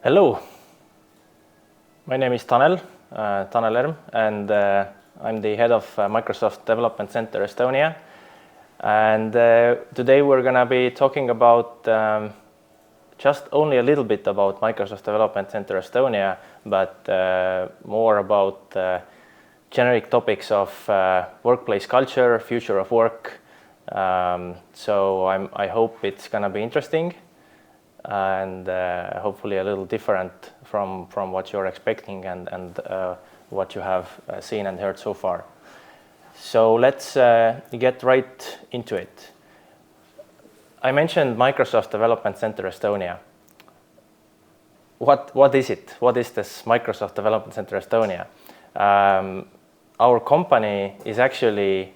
Hello, my name is Tanel Erm, and I'm the head of Microsoft Development Center Estonia. And today we're going to be talking about just only a little bit about Microsoft Development Center Estonia, but more about generic topics of workplace culture, future of work. So I hope it's going to be interesting and hopefully a little different from what you're expecting and what you have seen and heard so far. So let's get right into it. I mentioned Microsoft Development Center Estonia. What is it? What is this Microsoft Development Center Estonia? Our company is actually,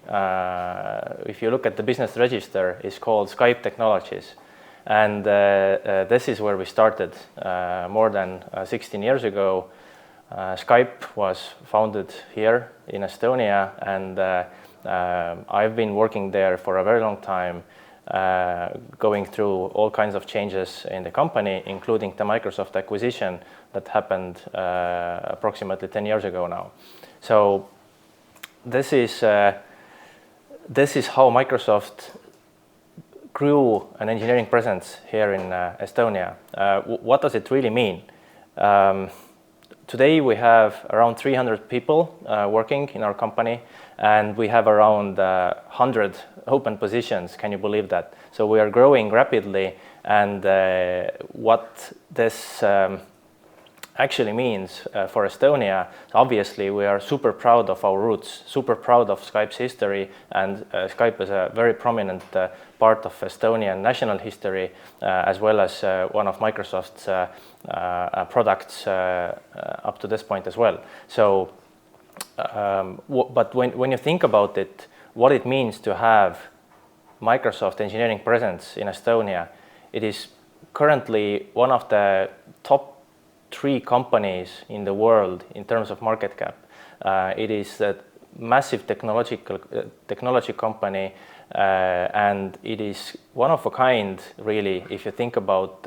if you look at the business register, is called Skype Technologies. And this is where we started more than 16 years ago. Skype was founded here in Estonia, and I've been working there for a very long time, going through all kinds of changes in the company, including the Microsoft acquisition that happened approximately 10 years ago now. So this is how Microsoft grew an engineering presence here in Estonia. What does it really mean? Today we have around 300 people working in our company, and we have around 100 open positions. Can you believe that? So we are growing rapidly, and what this actually means for Estonia, obviously we are super proud of our roots, super proud of Skype's history, and Skype is a very prominent part of Estonian national history, as well as one of Microsoft's products up to this point as well. So, but when you think about it, what it means to have Microsoft engineering presence in Estonia, it is currently one of the top 3 companies in the world in terms of market cap. It is a massive technology company, and it is one of a kind, really. If you think about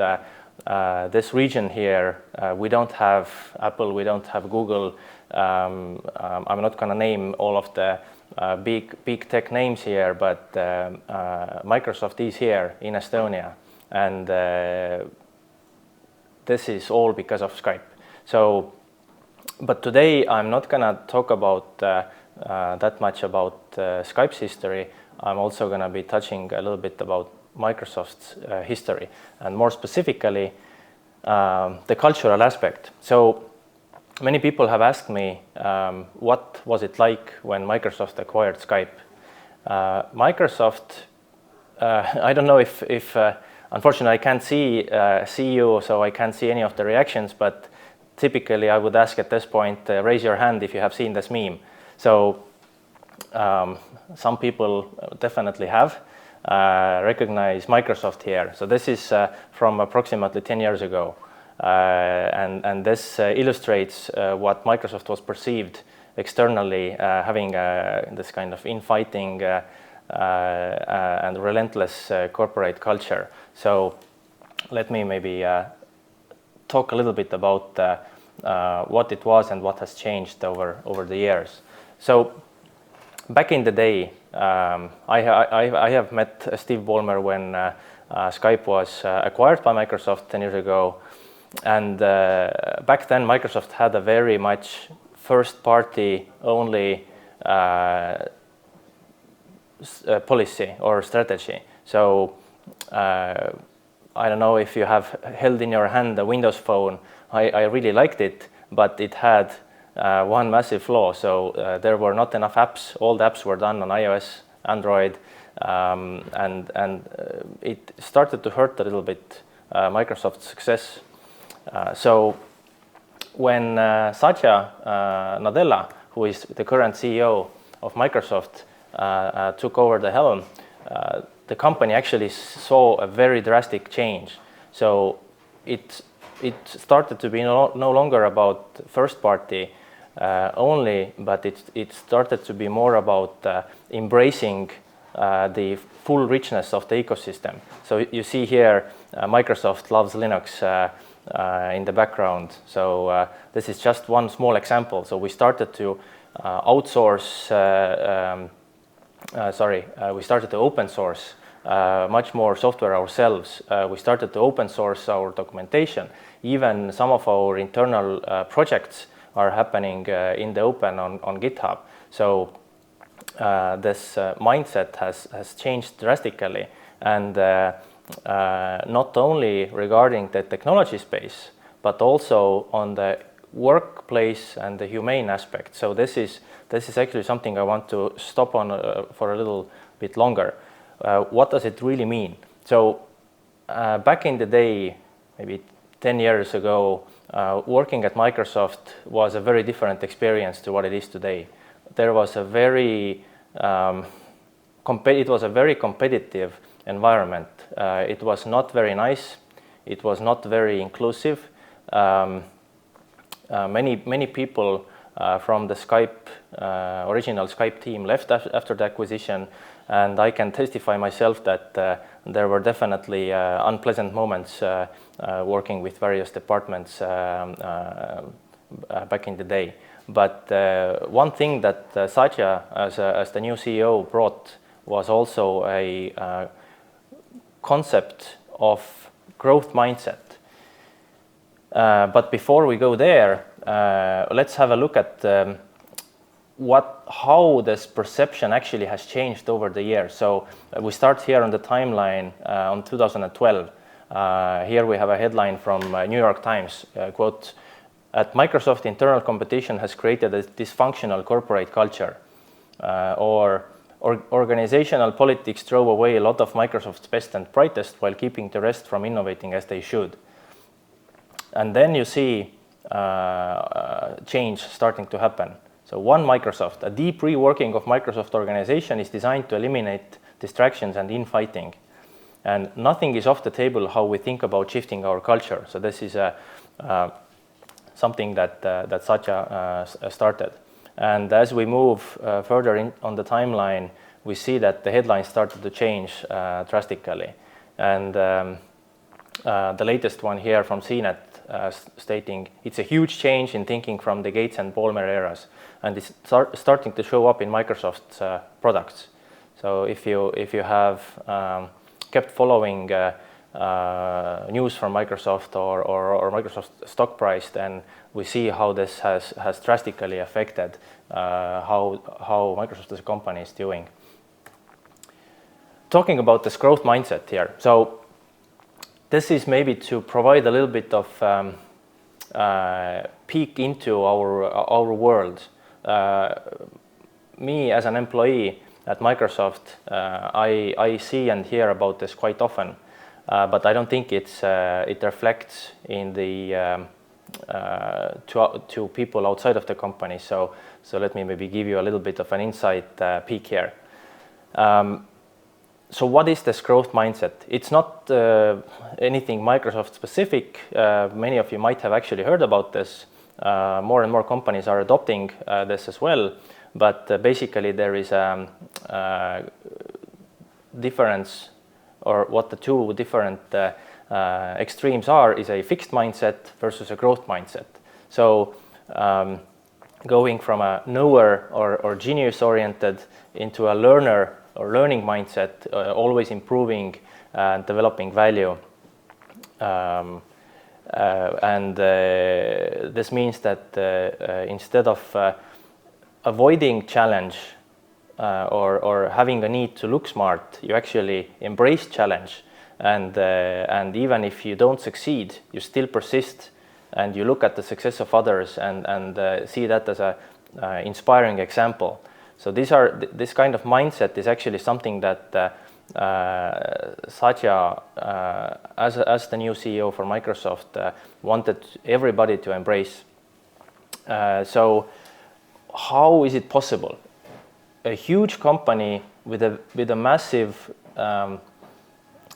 this region here, we don't have Apple, we don't have Google. I'm not going to name all of the big tech names here, but Microsoft is here in Estonia, and this is all because of Skype. So, but today I'm not going to talk about that much about Skype's history. I'm also going to be touching a little bit about Microsoft's history, and more specifically, the cultural aspect. So many people have asked me, what was it like when Microsoft acquired Skype? Microsoft, I don't know if unfortunately, I can't see you, so I can't see any of the reactions, but typically I would ask at this point, raise your hand if you have seen this meme. So some people definitely have recognized Microsoft here. So this is from approximately 10 years ago. And this illustrates what Microsoft was perceived externally, having this kind of infighting and relentless corporate culture. So let me maybe talk a little bit about what it was and what has changed over the years. So back in the day, I have met Steve Ballmer when Skype was acquired by Microsoft 10 years ago. And back then, Microsoft had a very much first-party only policy or strategy. So I don't know if you have held in your hand a Windows phone. I really liked it, but it had one massive flaw. So there were not enough apps. All the apps were done on iOS, Android, and it started to hurt a little bit Microsoft's success. So when Satya Nadella, who is the current CEO of Microsoft, took over the helm, the company actually saw a very drastic change. So it started to be no longer about first party only, but it started to be more about embracing the full richness of the ecosystem. So you see here, Microsoft loves Linux. in the background. So this is just one small example. So we started to outsource, we started to open source much more software ourselves. We started to open source our documentation. Even some of our internal projects are happening in the open on GitHub. So this mindset has changed drastically, and not only regarding the technology space, but also on the workplace and the humane aspect. So this is actually something I want to stop on for a little bit longer. What does it really mean? So back in the day, maybe 10 years ago, working at Microsoft was a very different experience to what it is today. There was a very it was a very competitive environment. It was not very nice. It was not very inclusive. Many people from the original Skype team left after the acquisition, and I can testify myself that there were definitely unpleasant moments working with various departments back in the day. But one thing that Satya, as the new CEO, brought was also a concept of growth mindset. But before we go there, let's have a look at how this perception actually has changed over the years. So we start here on the timeline on 2012. Here we have a headline from New York Times, quote, "At Microsoft, internal competition has created a dysfunctional corporate culture," or organizational politics drove away a lot of Microsoft's best and brightest while keeping the rest from innovating as they should. And then you see change starting to happen. So One Microsoft, a deep reworking of Microsoft organization is designed to eliminate distractions and infighting. And nothing is off the table how we think about shifting our culture. So this is something that Satya started. And as we move further on the timeline, we see that the headlines started to change drastically. And the latest one here from CNET stating, "It's a huge change in thinking from the Gates and Ballmer eras, and it's starting to show up in Microsoft's products." So if you have kept following news from Microsoft or Microsoft stock price, then we see how this has drastically affected how Microsoft as a company is doing. Talking about this growth mindset here. So this is maybe to provide a little bit of peek into our world. Me as an employee at Microsoft, I see and hear about this quite often, but I don't think it reflects in the to people outside of the company. So let me maybe give you a little bit of an insight peek here. So what is this growth mindset? It's not anything Microsoft specific. Many of you might have actually heard about this. More and more companies are adopting this as well. But basically there is a difference, or what the two different extremes are is a fixed mindset versus a growth mindset. So going from a knower or genius oriented into a learner or learning mindset, always improving and developing value. And this means that instead of avoiding challenge or having a need to look smart, you actually embrace challenge. And even if you don't succeed, you still persist and you look at the success of others and see that as a inspiring example. So this kind of mindset is actually something that Satya, as the new CEO for Microsoft, wanted everybody to embrace. So how is it possible? A huge company with a massive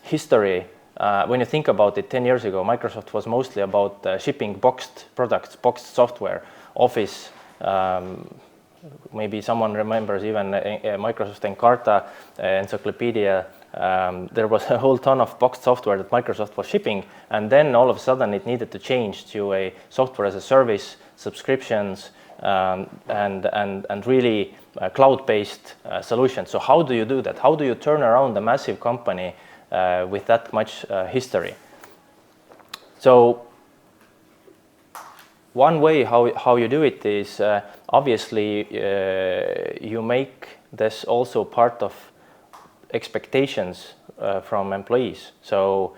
history. When you think about it, 10 years ago, Microsoft was mostly about shipping boxed products, boxed software, Office, maybe someone remembers even Microsoft Encarta encyclopedia. There was a whole ton of boxed software that Microsoft was shipping, and then all of a sudden it needed to change to a software as a service, subscriptions, and really cloud-based solution. So how do you do that? How do you turn around a massive company with that much history? So one way how you do it is obviously you make this also part of expectations from employees. So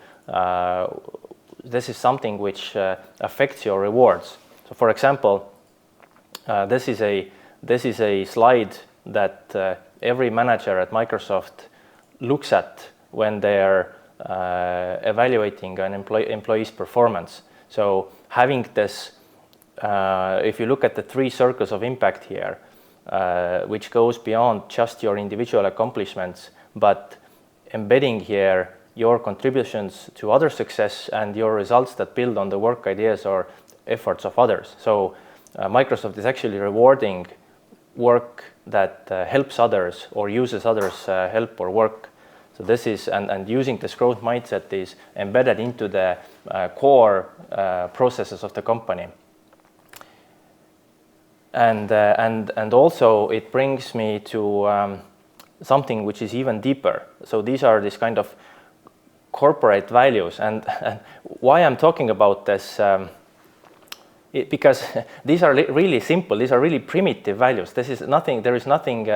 this is something which affects your rewards. So for example, this is a slide that every manager at Microsoft looks at when they're evaluating an employee's performance. So having this, if you look at the 3 circles of impact here, which goes beyond just your individual accomplishments, but embedding here your contributions to other success and your results that build on the work ideas or efforts of others. So Microsoft is actually rewarding work that helps others or uses others' help or work. So this is, and using this growth mindset is embedded into the core processes of the company. And also it brings me to something which is even deeper. So these are this kind of corporate values, and why I'm talking about this, because these are really simple, these are really primitive values. This is nothing, there is nothing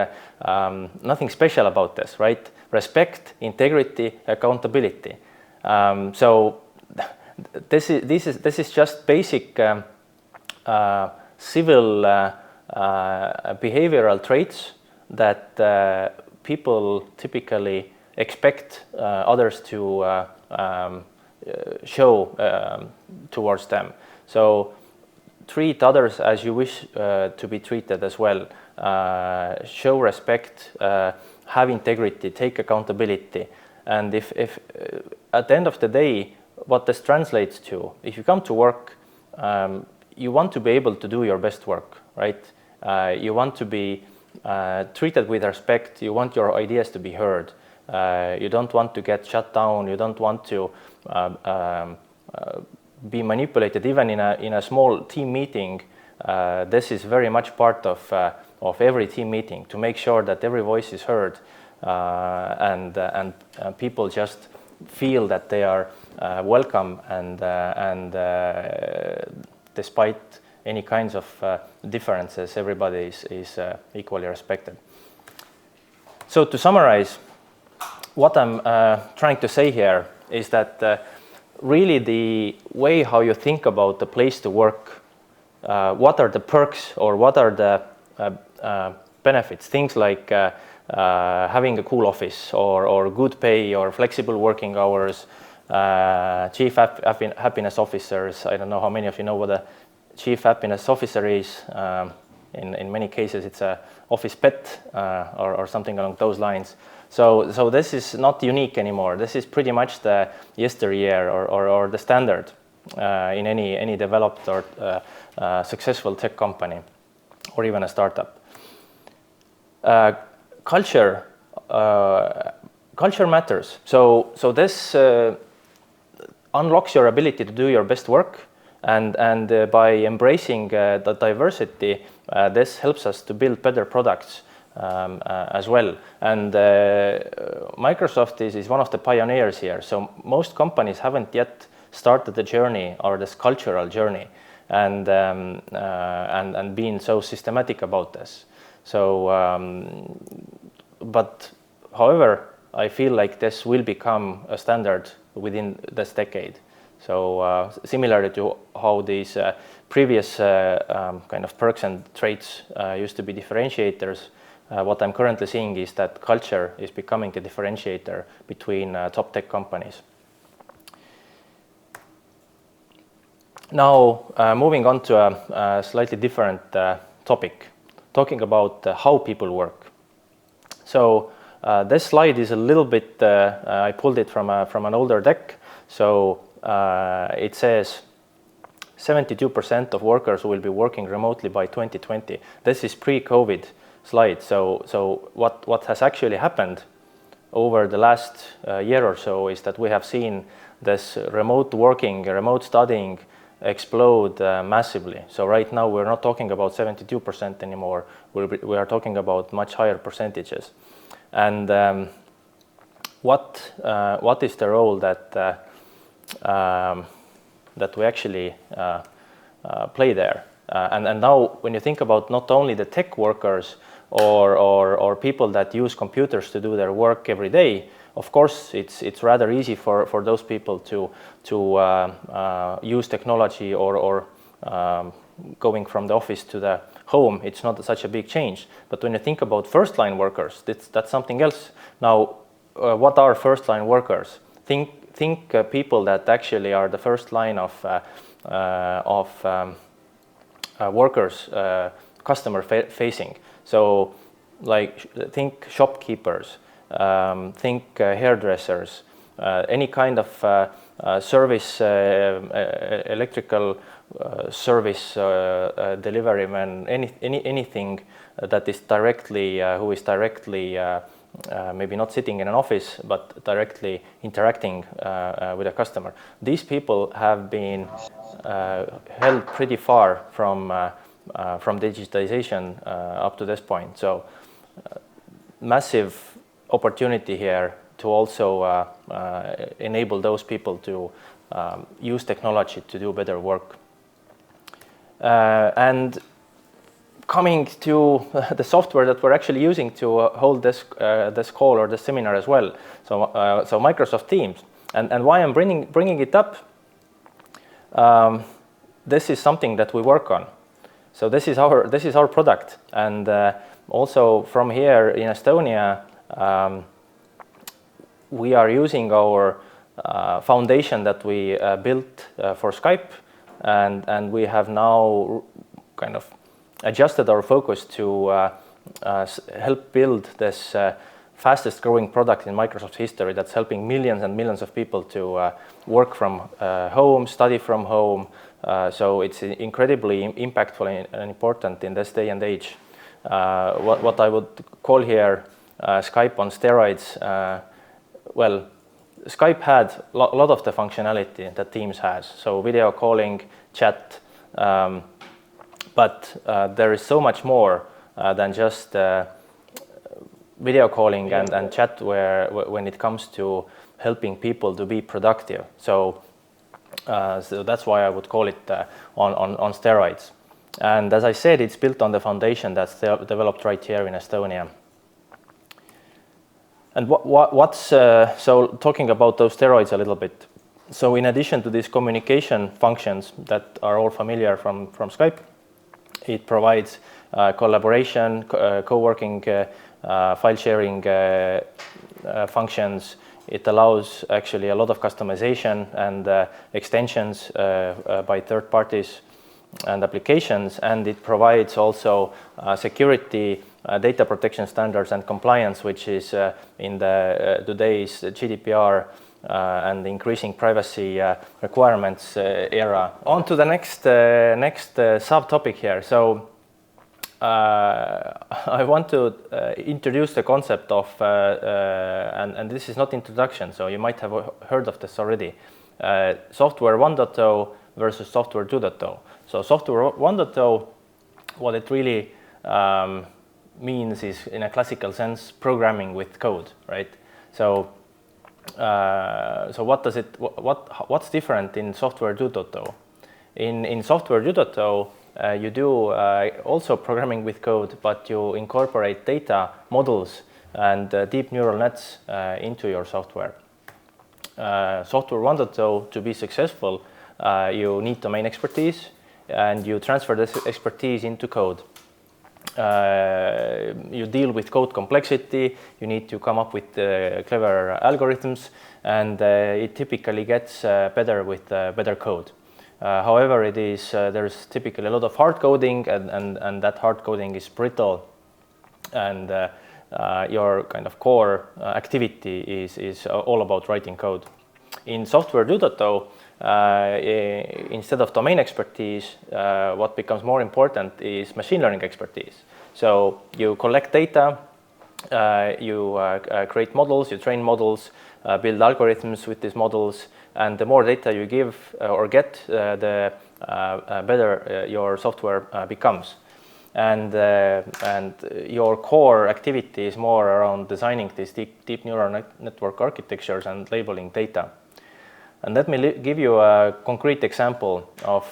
special about this, right? Respect, integrity, accountability. So this is just basic civil behavioral traits that people typically expect others to show towards them. So treat others as you wish to be treated as well. Show respect, have integrity, take accountability. And if at the end of the day, what this translates to, if you come to work, you want to be able to do your best work, right? You want to be treated with respect. You want your ideas to be heard. You don't want to get shut down. You don't want to be manipulated. Even in a small team meeting, this is very much part of every team meeting, to make sure that every voice is heard, and people just feel that they are welcome, and despite any kinds of differences, everybody is equally respected. So to summarize, what I'm trying to say here is that really the way how you think about the place to work, what are the perks or what are the benefits, things like having a cool office or good pay or flexible working hours, chief happiness officers. I don't know how many of you know what a chief happiness officer is. In many cases it's a office pet or something along those lines. So this is not unique anymore. This is pretty much the yesteryear or the standard in any developed or successful tech company or even a startup. Culture matters. So this unlocks your ability to do your best work, and by embracing the diversity, this helps us to build better products as well. And Microsoft is one of the pioneers here. So most companies haven't yet started the journey or this cultural journey, and being so systematic about this. So, but however, I feel like this will become a standard within this decade. So similarly to how these previous kind of perks and traits used to be differentiators, what I'm currently seeing is that culture is becoming the differentiator between top tech companies. Now, moving on to a slightly different topic, talking about how people work. So this slide is a little bit, I pulled it from an older deck. So it says 72% of workers will be working remotely by 2020. This is pre-COVID slide. So what has actually happened over the last year or so is that we have seen this remote working, remote studying explode massively. So right now we're not talking about 72% anymore. We are talking about much higher percentages. And what is the role that we actually play there? And now when you think about not only the tech workers or people that use computers to do their work every day, of course it's rather easy for those people to use technology or going from the office to the home. It's not such a big change. But when you think about first-line workers, that's something else. Now, what are first-line workers? Think people that actually are the first line of workers, customer facing. So, like, think shopkeepers, think hairdressers, any kind of service, electrical service delivery man, anything that is directly who is directly maybe not sitting in an office but directly interacting with a customer. These people have been held pretty far from digitization up to this point. So massive opportunity here to also enable those people to use technology to do better work. And coming to the software that we're actually using to hold this call or this seminar as well. So Microsoft Teams. And why I'm bringing it up? This is something that we work on. So this is our product. And also from here in Estonia, we are using our foundation that we built for Skype, and we have now kind of adjusted our focus to help build this fastest growing product in Microsoft history that's helping millions and millions of people to work from home, study from home. So it's incredibly impactful and important in this day and age. What I would call here Skype on steroids. Well, Skype had a lot of the functionality that Teams has, so video calling, chat, but there is so much more than just video calling and chat when it comes to helping people to be productive. So that's why I would call it on steroids. And as I said, it's built on the foundation that's developed right here in Estonia. And so talking about those steroids a little bit. So in addition to these communication functions that are all familiar from Skype, it provides collaboration, co-working, file sharing functions. It allows actually a lot of customization and extensions by third parties and applications, and it provides also security, data protection standards and compliance, which is in the today's GDPR and increasing privacy requirements era. On to the next subtopic here. So I want to introduce the concept of, and this is not introduction, so you might have heard of this already, software 1.0 versus software 2.0. So software 1.0, what it really means is, in a classical sense, programming with code, right? So what's different in software 2.0? In software 2.0, you do also programming with code, but you incorporate data models and deep neural nets into your software. Software 1.0, to be successful, you need domain expertise, and you transfer this expertise into code. You deal with code complexity, you need to come up with clever algorithms, and it typically gets better with better code. However, there's typically a lot of hard coding, and that hard coding is brittle, and your kind of core activity is all about writing code. In software 2.0, instead of domain expertise, what becomes more important is machine learning expertise. So you collect data, you create models, you train models, build algorithms with these models, and the more data you give or get, the better your software becomes. And your core activity is more around designing these deep neural network architectures and labeling data. And let me give you a concrete example of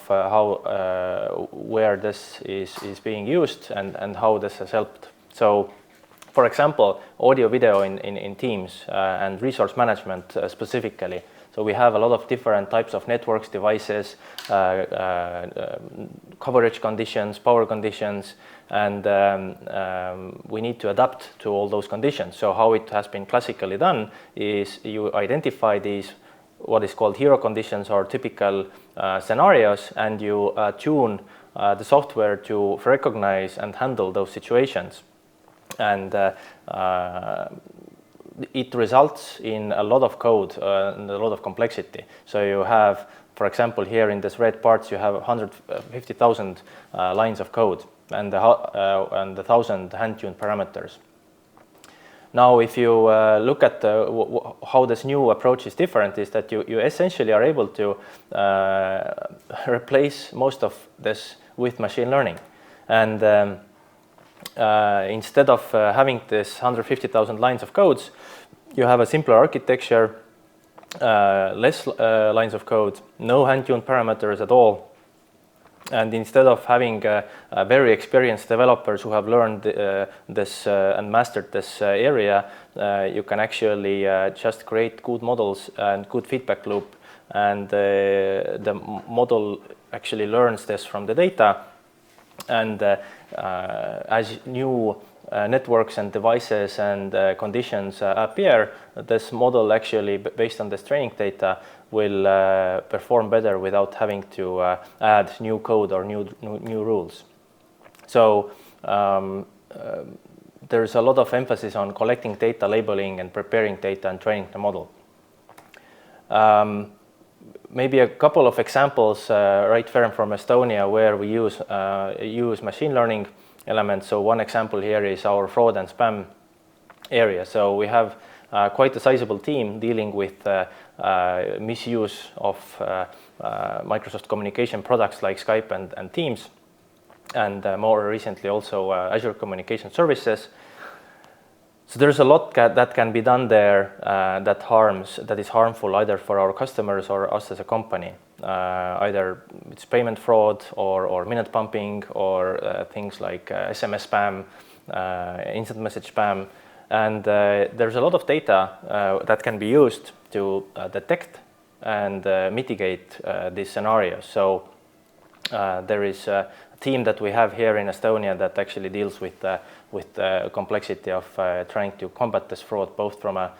where this is being used and how this has helped. So, for example, audio video in Teams and resource management specifically. So we have a lot of different types of networks, devices, coverage conditions, power conditions, and we need to adapt to all those conditions. So how it has been classically done is you identify these what is called hero conditions or typical scenarios, and you tune the software to recognize and handle those situations. And it results in a lot of code and a lot of complexity. So you have, for example, here in this red parts, you have 150,000 lines of code and 1,000 hand-tuned parameters. Now, if you look at how this new approach is different, is that you essentially are able to replace most of this with machine learning. And instead of having this 150,000 lines of codes, you have a simpler architecture, less lines of code, no hand-tuned parameters at all. And instead of having very experienced developers who have learned this and mastered this area, you can actually just create good models and good feedback loop, and the model actually learns this from the data. And as new networks and devices and conditions appear, this model actually, based on this training data, will perform better without having to add new code or new rules. So there's a lot of emphasis on collecting data, labeling, and preparing data and training the model. Maybe a couple of examples right here from Estonia where we use machine learning elements. So one example here is our fraud and spam area. So we have quite a sizable team dealing with misuse of Microsoft communication products like Skype and Teams, and more recently also Azure Communication Services. So there's a lot that can be done there that is harmful either for our customers or us as a company. Either it's payment fraud or minute pumping or things like SMS spam, instant message spam. And there's a lot of data that can be used to detect and mitigate these scenarios. So there is a team that we have here in Estonia that actually deals with the complexity of trying to combat this fraud, both from a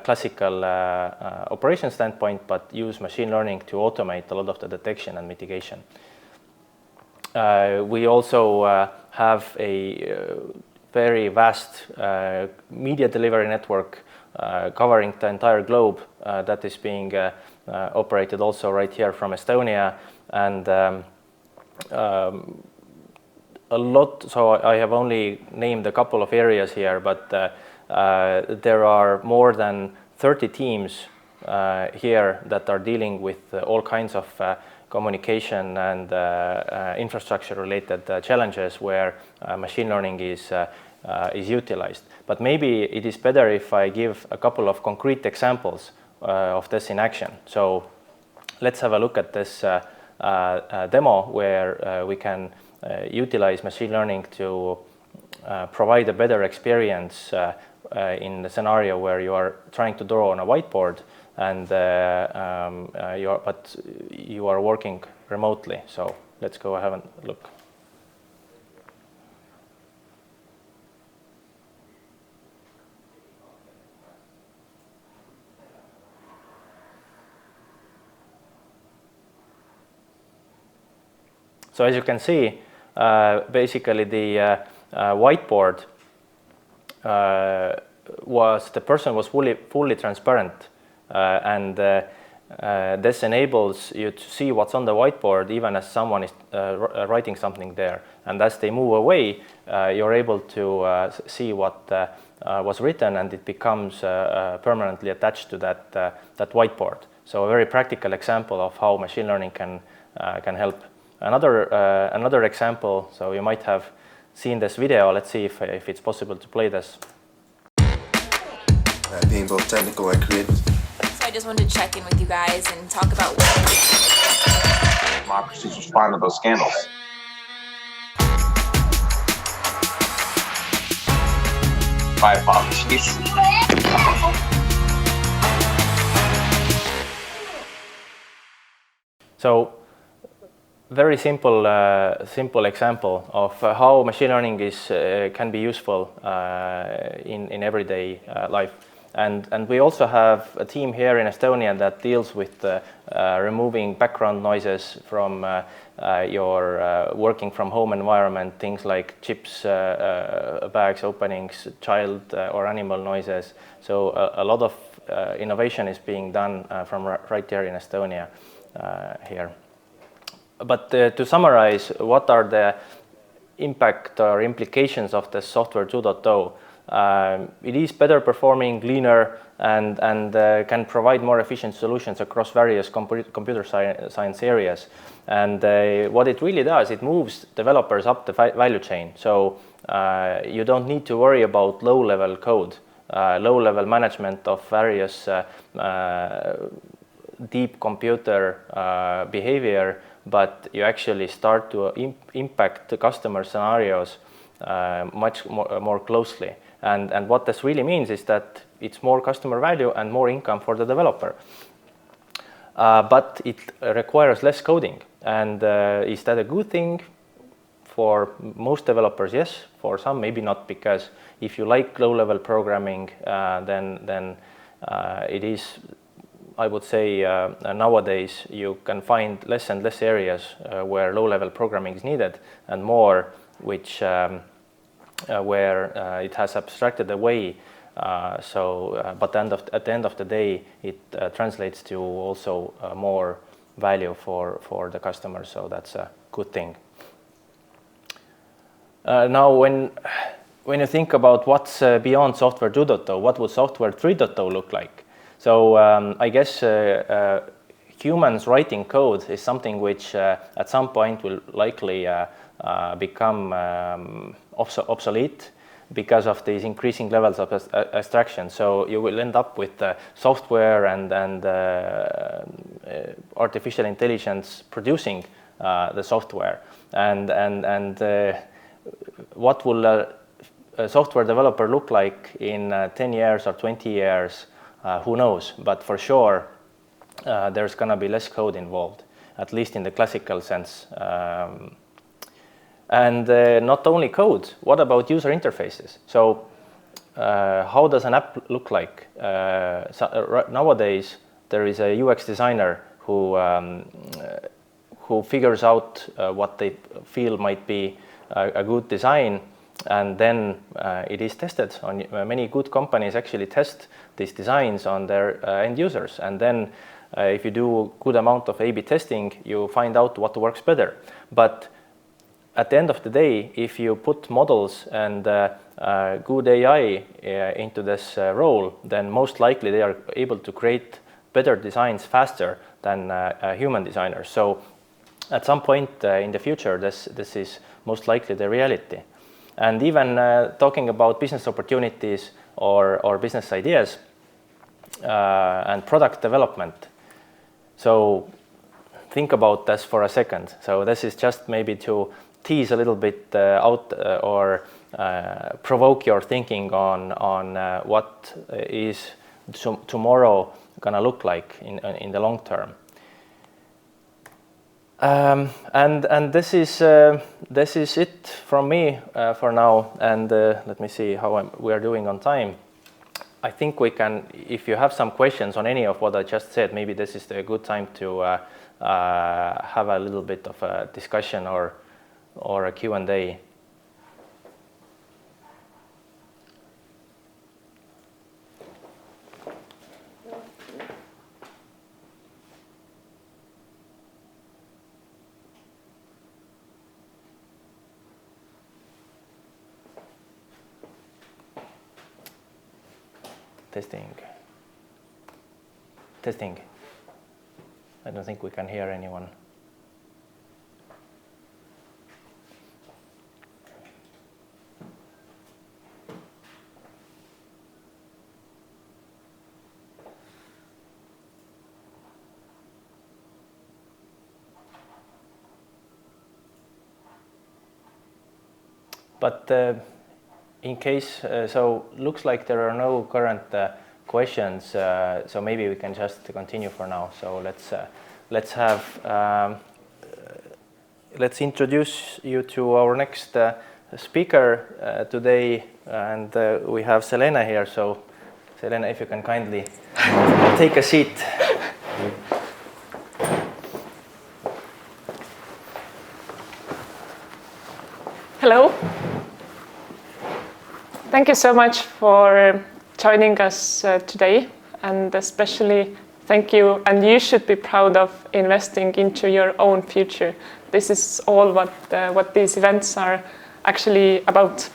classical operation standpoint, but use machine learning to automate a lot of the detection and mitigation. We also have a very vast media delivery network covering the entire globe that is being operated also right here from Estonia, and a lot. So I have only named a couple of areas here, but there are more than 30 teams here that are dealing with all kinds of communication and infrastructure related challenges where machine learning is utilized. But maybe it is better if I give a couple of concrete examples of this in action. So let's have a look at this demo where we can utilize machine learning to provide a better experience in the scenario where you are trying to draw on a whiteboard and you are working remotely. So let's go have a look. So as you can see, basically the whiteboard the person was fully transparent, and This enables you to see what's on the whiteboard even as someone is writing something there. And as they move away, you're able to see what was written, and it becomes permanently attached to that whiteboard. So a very practical example of how machine learning can help. Another example, so you might have seen this video. Let's see if it's possible to play this. Being both technical and creative. So I just wanted to check in with you guys and talk about democracies respond to those scandals. My apologies. So, very simple example of how machine learning can be useful in everyday life. And we also have a team here in Estonia that deals with removing background noises from your working from home environment, things like chips, bags openings, child or animal noises. So a lot of innovation is being done from right here in Estonia here. But to summarize, what are the impact or implications of the software 2.0? It is better performing, leaner, and can provide more efficient solutions across various computer science areas. And what it really does, it moves developers up the value chain. So you don't need to worry about low-level code, low-level management of various deep computer behavior, but you actually start to impact the customer scenarios much more closely. And what this really means is that it's more customer value and more income for the developer. But it requires less coding. And is that a good thing? For most developers, yes. For some, maybe not, because if you like low-level programming, then it is, I would say, nowadays you can find less and less areas where low-level programming is needed, and more which where it has abstracted away. But at the end of the day, it translates to also more value for the customer. So that's a good thing. Now, when you think about what's beyond software 2.0, what would software 3.0 look like? So I guess humans writing code is something which at some point will likely become obsolete because of these increasing levels of abstraction. So you will end up with software and artificial intelligence producing the software. And what will a software developer look like in 10 years or 20 years? Who knows? But for sure, there's going to be less code involved, at least in the classical sense. And not only code, what about user interfaces? So how does an app look like? Nowadays, there is a UX designer who figures out what they feel might be a good design, and then it is tested on many good companies actually test these designs on their end users. And then if you do a good amount of A/B testing, you find out what works better. But at the end of the day, if you put models and good AI into this role, then most likely they are able to create better designs faster than human designers. So at some point in the future, this is most likely the reality. And even talking about business opportunities or business ideas and product development. So think about this for a second. So this is just maybe to tease a little bit out or provoke your thinking on what is tomorrow going to look like in the long term. And this is it from me for now. And let me see how we are doing on time. I think we can, if you have some questions on any of what I just said, maybe this is a good time to have a little bit of a discussion or a Q&A. Testing. Testing. I don't think we can hear anyone. But in case, so looks like there are no current questions, so maybe we can just continue for now. So let's introduce you to our next speaker today, and we have Selena here. So Selena, if you can kindly take a seat. Hello. Thank you so much for joining us today, and especially thank you, and you should be proud of investing into your own future. This is all what these events are actually about.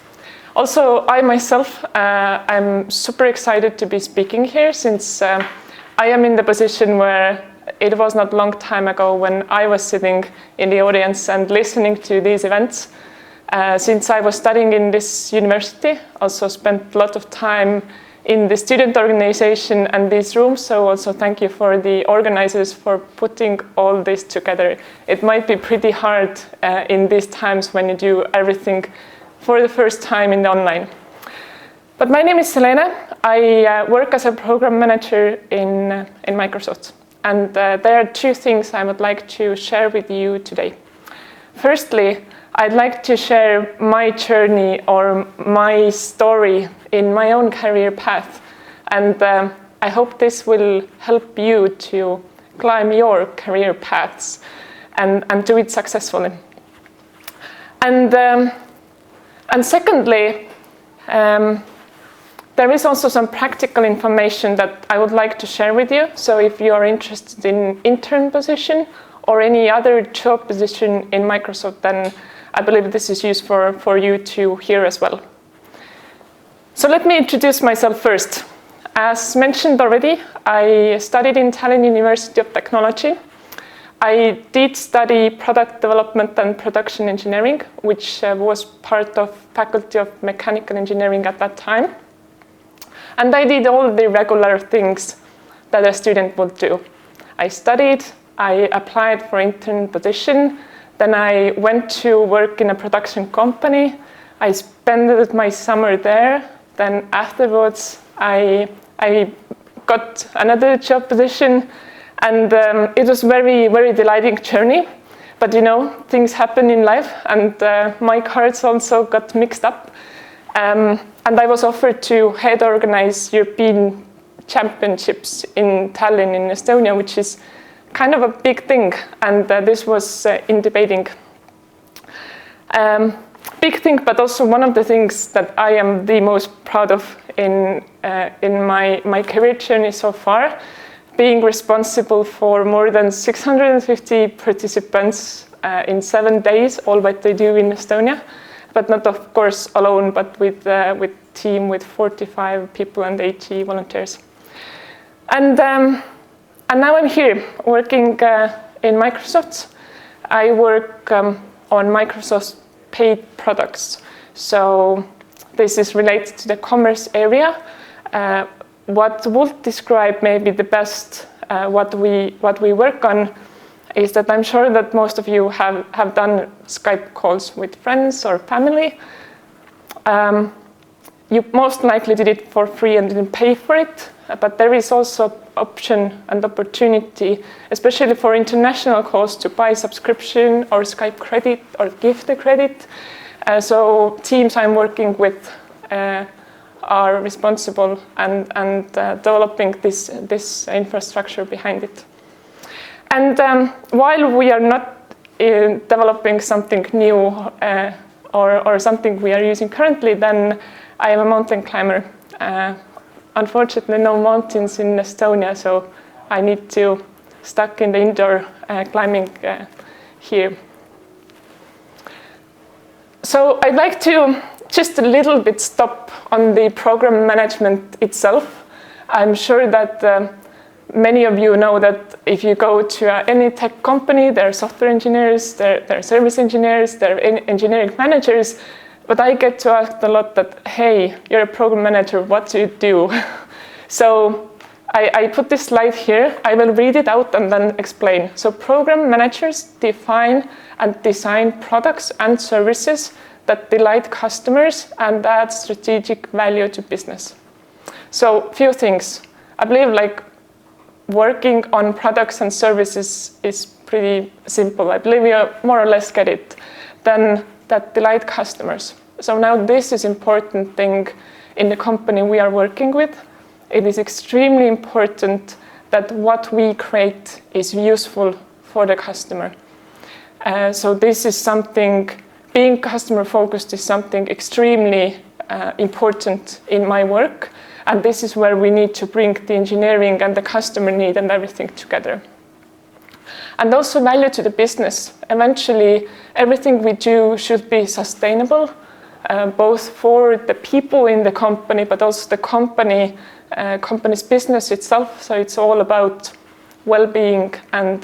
Also, I myself, I'm super excited to be speaking here, since I am in the position where it was not a long time ago when I was sitting in the audience and listening to these events. Since I was studying in this university, also spent a lot of time in the student organization and these rooms, so also thank you for the organizers for putting all this together. It might be pretty hard in these times when you do everything for the first time in the online. But my name is Selena. I work as a program manager in Microsoft. And there are two things I would like to share with you today. Firstly, I'd like to share my journey or my story in my own career path. And I hope this will help you to climb your career paths and do it successfully. And secondly, there is also some practical information that I would like to share with you. So if you are interested in intern position or any other job position in Microsoft, then I believe this is useful for you to hear as well. So let me introduce myself first. As mentioned already, I studied in Tallinn University of Technology. I did study product development and production engineering, which was part of Faculty of Mechanical Engineering at that time. And I did all the regular things that a student would do. I studied, I applied for intern position, then I went to work in a production company. I spent my summer there. Then afterwards, I got another job position, and it was very, very delighting journey. But you know, things happen in life, and my cards also got mixed up. And I was offered to head organize European championships in Tallinn in Estonia, which is kind of a big thing, and this was in debating. Big thing, but also one of the things that I am the most proud of in my career journey so far, being responsible for more than 650 participants in 7 days, all what they do in Estonia, but not of course alone, but with team with 45 people and 80 volunteers. And now I'm here working in Microsoft. I work on Microsoft's paid products. So this is related to the commerce area. What would describe maybe the best what we work on is that I'm sure that most of you have done Skype calls with friends or family. You most likely did it for free and didn't pay for it, but there is also option and opportunity, especially for international calls, to buy subscription or Skype credit or gift the credit. So teams I'm working with are responsible and developing this infrastructure behind it. And while we are not developing something new or something we are using currently, then I am a mountain climber. Unfortunately, no mountains in Estonia, so I need to stuck in the indoor climbing here. So I'd like to just a little bit stop on the program management itself I'm sure that many of you know that if you go to any tech company, there are software engineers, there are service engineers, there are engineering managers, but I get to ask a lot that, hey, you're a program manager, what do you do? So I put this slide here. I will read it out and then explain. So program managers define and design products and services that delight customers and add strategic value to business. So few things. I believe like working on products and services is pretty simple. I believe you more or less get it. Then that delight customers. So now this is important thing in the company we are working with. It is extremely important that what we create is useful for the customer. So this is something, being customer focused is something extremely important in my work. And this is where we need to bring the engineering and the customer need and everything together. And also value to the business. Eventually, everything we do should be sustainable, both for the people in the company, but also the company's business itself. So it's all about well-being and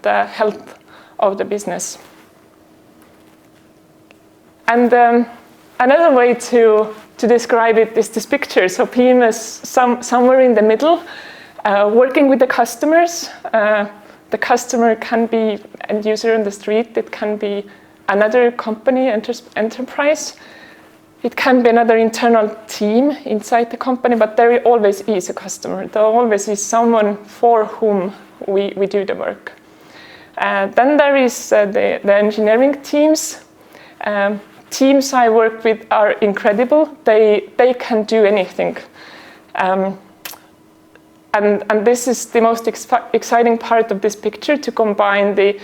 health of the business. And another way to describe it is this picture. So PM is somewhere in the middle, working with the customers. The customer can be end user on the street. It can be another company, enterprise. It can be another internal team inside the company, but there always is a customer. There always is someone for whom we do the work. Then there is the engineering teams. Teams I work with are incredible. They can do anything. And this is the most exciting part of this picture, to combine the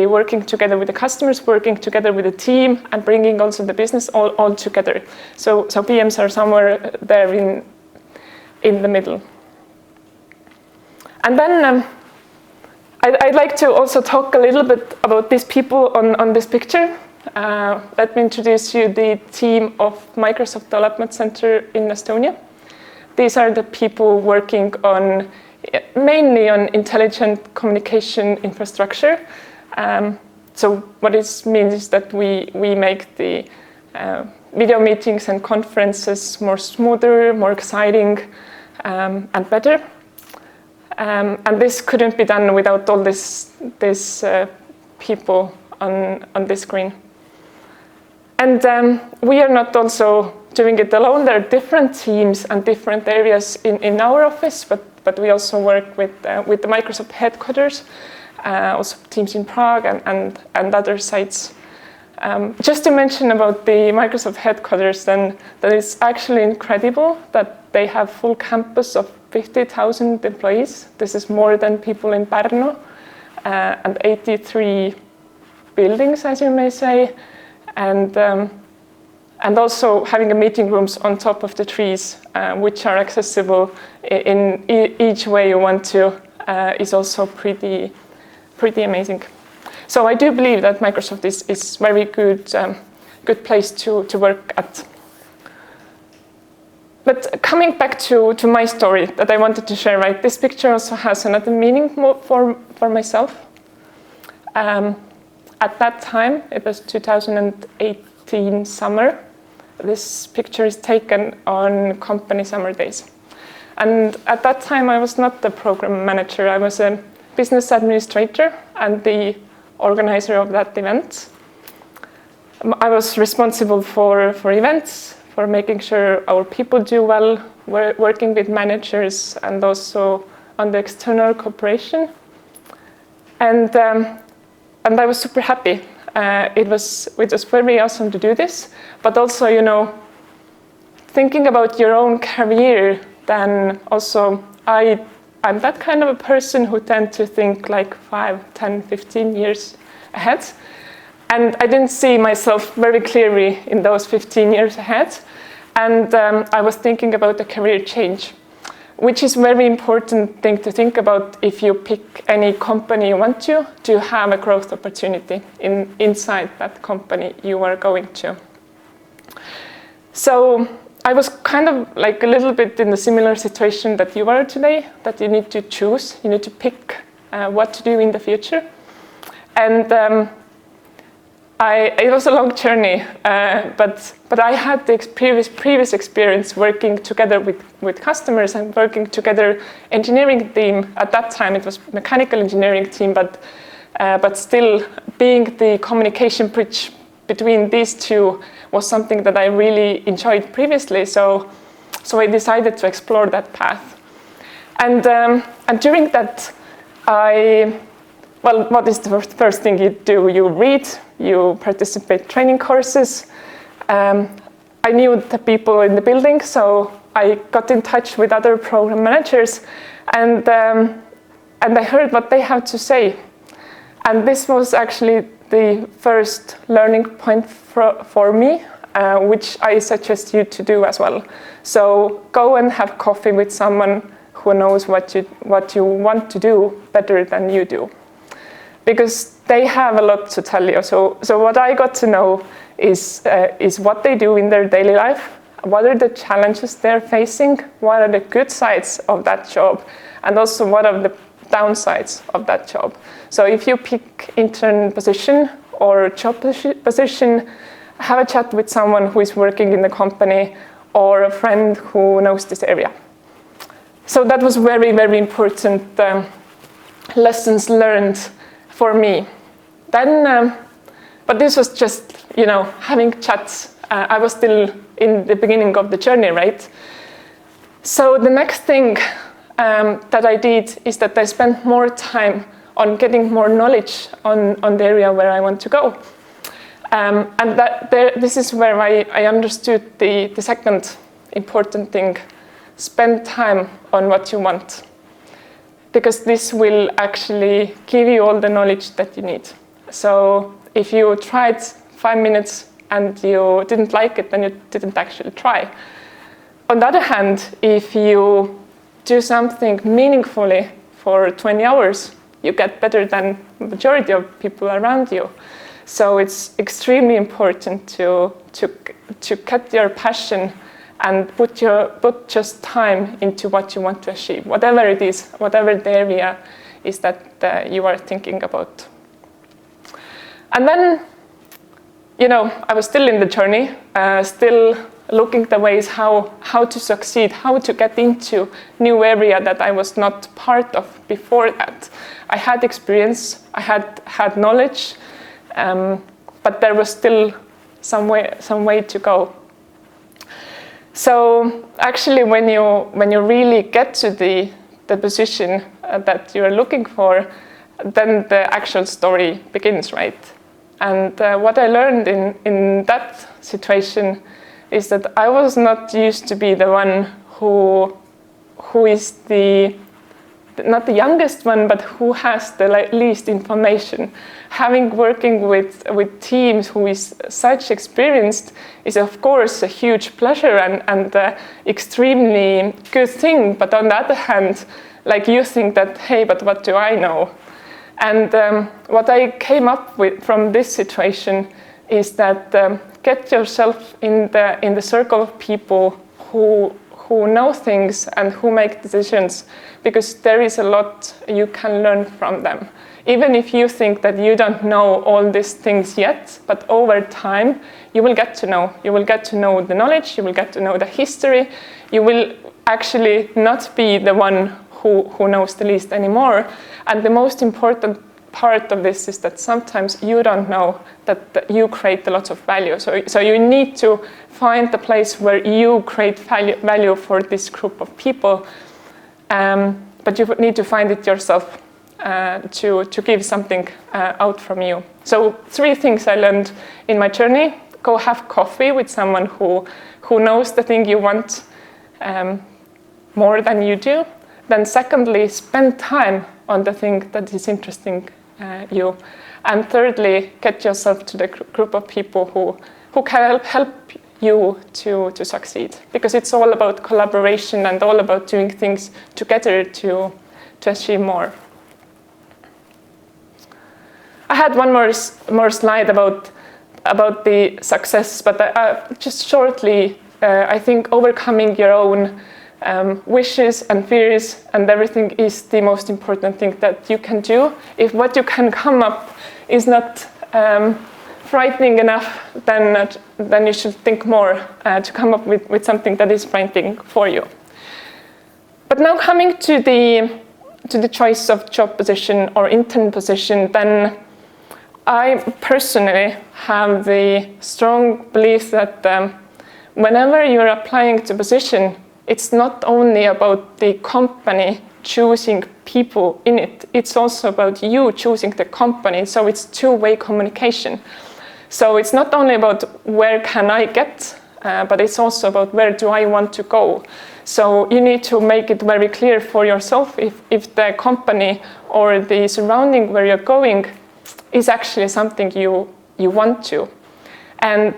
working together with the customers, working together with the team, and bringing also the business all together. So PMs are somewhere there in the middle. And then I'd like to also talk a little bit about these people on this picture. Let me introduce you the team of Microsoft Development Center in Estonia. These are the people working on mainly on intelligent communication infrastructure. So what this means is that we make the video meetings and conferences more smoother, more exciting, and better. And this couldn't be done without all these people on this screen. And we are not also doing it alone. There are different teams and different areas in our office, but we also work with the Microsoft headquarters, also teams in Prague and other sites. Just to mention about the Microsoft headquarters, then that is actually incredible that they have full campus of 50,000 employees. This is more than people in Pärnu, and 83 buildings, as you may say. And also having a meeting rooms on top of the trees, which are accessible in each way you want to, is also pretty amazing. So I do believe that Microsoft is very good place to work at. But coming back to my story that I wanted to share, right? This picture also has another meaning for myself. At that time, it was 2018 summer. This picture is taken on company summer days. And at that time, I was not the program manager. I was a business administrator and the organizer of that event. I was responsible for events, for making sure our people do well, working with managers, and also on the external cooperation. And I was super happy. It was very awesome to do this, but also, you know, thinking about your own career, then also I'm that kind of a person who tend to think like 5, 10, 15 years ahead. And I didn't see myself very clearly in those 15 years ahead. And I was thinking about a career change, which is a very important thing to think about if you pick any company you want to have a growth opportunity inside that company you are going to. So I was kind of like a little bit in the similar situation that you are today, that you need to choose, you need to pick what to do in the future. And it was a long journey, but I had the previous experience working together with customers and working together engineering team. At that time, it was mechanical engineering team, but still being the communication bridge between these two was something that I really enjoyed previously. So I decided to explore that path. And during that, what is the first thing you do? You read, you participate in training courses. I knew the people in the building, so I got in touch with other program managers, and I heard what they had to say. And this was actually the first learning point for me, which I suggest you to do as well. So go and have coffee with someone who knows what you want to do better than you do, because they have a lot to tell you. So what I got to know is what they do in their daily life, what are the challenges they're facing, what are the good sides of that job, and also what are the downsides of that job. So if you pick intern position or job position, have a chat with someone who is working in the company or a friend who knows this area. So that was very, very important lessons learned for me. Then, but this was just, having chats. I was still in the beginning of the journey, right? So the next thing that I did is that I spent more time on getting more knowledge on the area where I want to go. This is where I understood the second important thing: spend time on what you want, because this will actually give you all the knowledge that you need. So if you tried 5 minutes and you didn't like it, then you didn't actually try. On the other hand, if you do something meaningfully for 20 hours, you get better than the majority of people around you. So it's extremely important to get your passion and put just time into what you want to achieve, whatever it is, whatever the area is that you are thinking about. And then, I was still in the journey, still looking the ways how to succeed, how to get into new area that I was not part of before that. I had experience, I had knowledge, but there was still some way to go. So actually, when you really get to the position that you're looking for, then the actual story begins, right? And what I learned in that situation is that I was not used to be the one who is not the youngest one, but who has the least information. Having working with teams who is such experienced is of course a huge pleasure and extremely good thing. But on the other hand, like you think that, hey, but what do I know? And what I came up with from this situation is that get yourself in the circle of people who know things and who make decisions, because there is a lot you can learn from them. Even if you think that you don't know all these things yet, but over time you will get to know. You will get to know the knowledge, you will get to know the history, you will actually not be the one who knows the least anymore. And the most important part of this is that sometimes you don't know that you create a lot of value. So you need to find the place where you create value for this group of people, but you need to find it yourself to give something out from you. So 3 things I learned in my journey: go have coffee with someone who knows the thing you want more than you do. Then secondly, spend time on the thing that is interesting you. And thirdly, get yourself to the group of people who can help you to succeed. Because it's all about collaboration and all about doing things together to achieve more. I had one more slide about the success, but just shortly, I think overcoming your own wishes and fears and everything is the most important thing that you can do. If what you can come up is not frightening enough, then you should think more to come up with something that is frightening for you. But now coming to the choice of job position or intern position, then I personally have the strong belief that whenever you're applying to a position, it's not only about the company choosing people in it, it's also about you choosing the company. So it's two-way communication. So it's not only about where can I get, but it's also about where do I want to go. So you need to make it very clear for yourself if the company or the surrounding where you're going is actually something you want to. And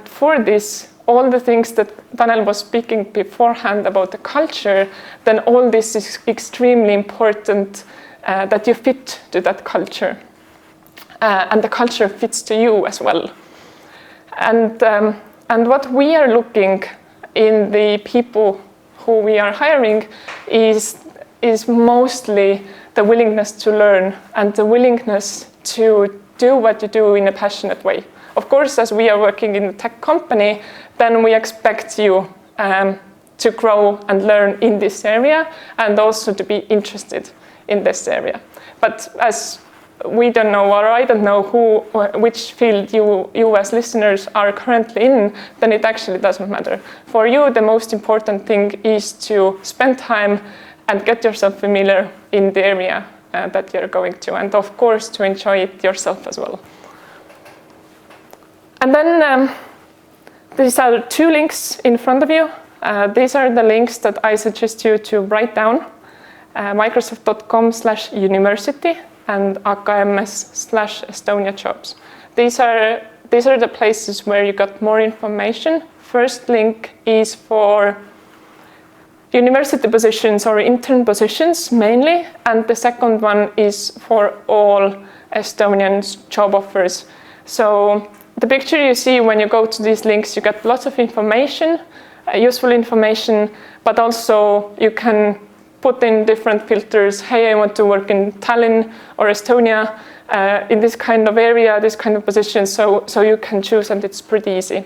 for this, all the things that Tanel was speaking beforehand about the culture, then all this is extremely important that you fit to that culture. And the culture fits to you as well. And what we are looking in the people who we are hiring is mostly the willingness to learn and the willingness to do what you do in a passionate way. Of course, as we are working in a tech company, then we expect you to grow and learn in this area and also to be interested in this area. But as we don't know, or I don't know which field you as listeners are currently in, then it actually doesn't matter. For you, the most important thing is to spend time and get yourself familiar in the area that you're going to, and of course to enjoy it yourself as well. And then these are 2 links in front of you. These are the links that I suggest you to write down. Microsoft.com/university and AKMS/Estonia jobs. These are the places where you got more information. First link is for university positions or intern positions mainly, and the second one is for all Estonian job offers. So the picture you see when you go to these links, you get lots of information, useful information, but also you can put in different filters. Hey, I want to work in Tallinn or Estonia in this kind of area, this kind of position, so you can choose, and it's pretty easy.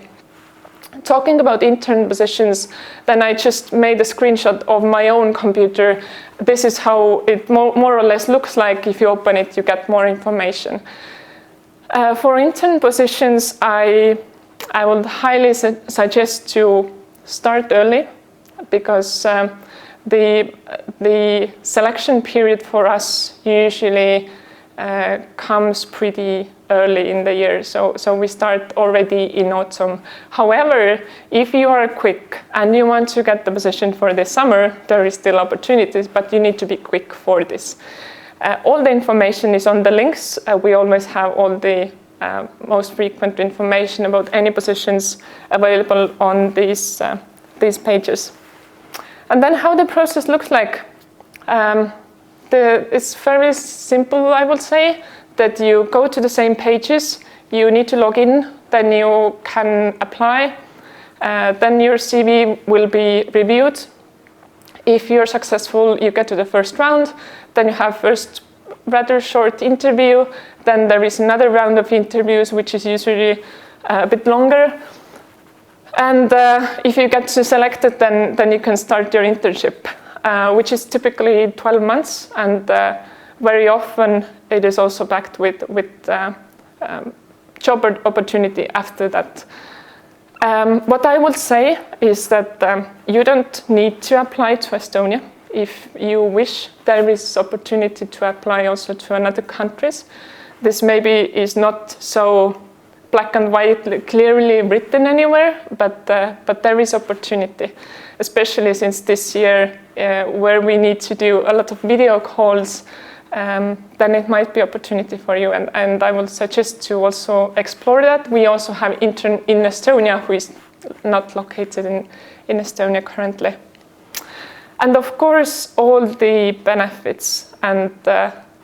Talking about intern positions, then I just made a screenshot of my own computer. This is how it more or less looks like. If you open it, you get more information. For intern positions, I would highly suggest to start early, because the selection period for us usually comes pretty early in the year, so we start already in autumn. However, if you are quick and you want to get the position for this summer, there is still opportunities, but you need to be quick for this. All the information is on the links. We always have all the most frequent information about any positions available on these pages. And then how the process looks like. It's very simple, I would say, that you go to the same pages, you need to log in, then you can apply, then your CV will be reviewed. If you're successful, you get to the first round, then you have first rather short interview, then there is another round of interviews, which is usually a bit longer. And if you get selected, then you can start your internship, which is typically 12 months, and very often it is also backed with job opportunity after that. What I would say is that you don't need to apply to Estonia. If you wish, there is opportunity to apply also to another countries. This maybe is not so black and white, clearly written anywhere, but there is opportunity, especially since this year, where we need to do a lot of video calls. Then it might be opportunity for you, and I would suggest to also explore that. We also have intern in Estonia who is not located in Estonia currently. And of course, all the benefits and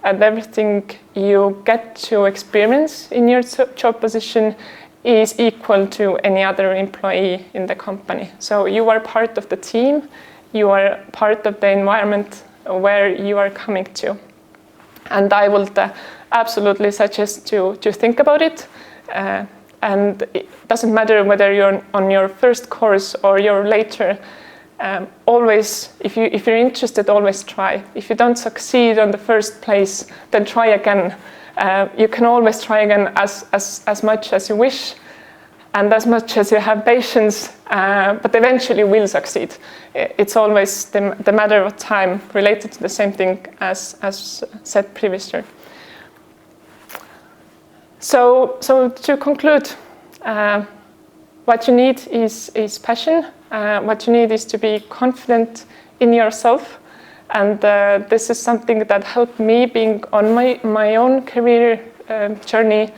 everything you get to experience in your job position is equal to any other employee in the company. So you are part of the team, you are part of the environment where you are coming to. And I would absolutely suggest to think about it. And it doesn't matter whether you're on your first course or you're later. Always, if you're interested, always try. If you don't succeed on the first place, then try again. You can always try again as much as you wish and as much as you have patience, but eventually you will succeed. It's always the matter of time, related to the same thing as said previously. So to conclude, what you need is passion. What you need is to be confident in yourself. And this is something that helped me being on my own career journey.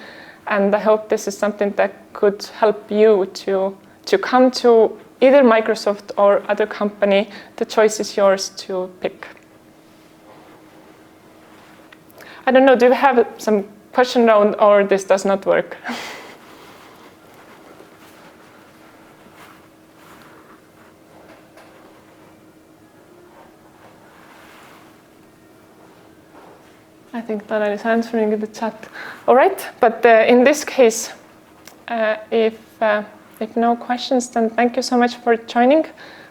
And I hope this is something that could help you to come to either Microsoft or other company. The choice is yours to pick. I don't know, do you have some question round, or this does not work? I think Tanel is answering in the chat. All right, but in this case, if no questions, then thank you so much for joining.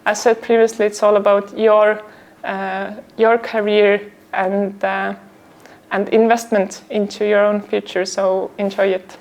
As said previously, it's all about your career and investment into your own future. So enjoy it.